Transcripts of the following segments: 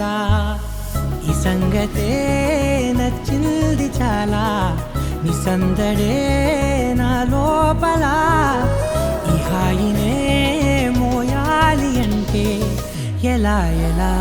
ఎలా ఈ సంగతే నచ్చింది చాలా నీ సందడే నా లోపల ఈ హాయినే మోయాలి అంటే ఎలా ఎలా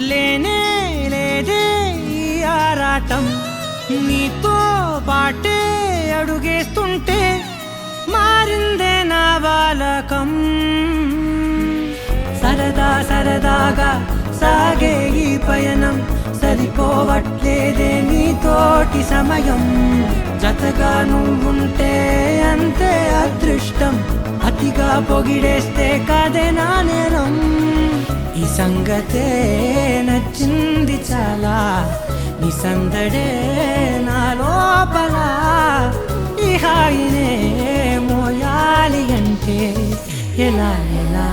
లేనే లేదే ఈ ఆరాటం నీతో పాటే అడుగేస్తుంటే మారిందే నా బాలకం సరదా సరదాగా సాగే ఈ పయనం సరిపోవట్లేదే నీతోటి సమయం జతగా నువ్వుంటే అంతే అదృష్టం అతిగా పొగిడేస్తే కాదే నా నేరం ఈ సంగతే నచ్చింది చాలా నీ సందడే నా లోపల ఈ హాయినే మోయాలి అంటే ఎలా ఎలా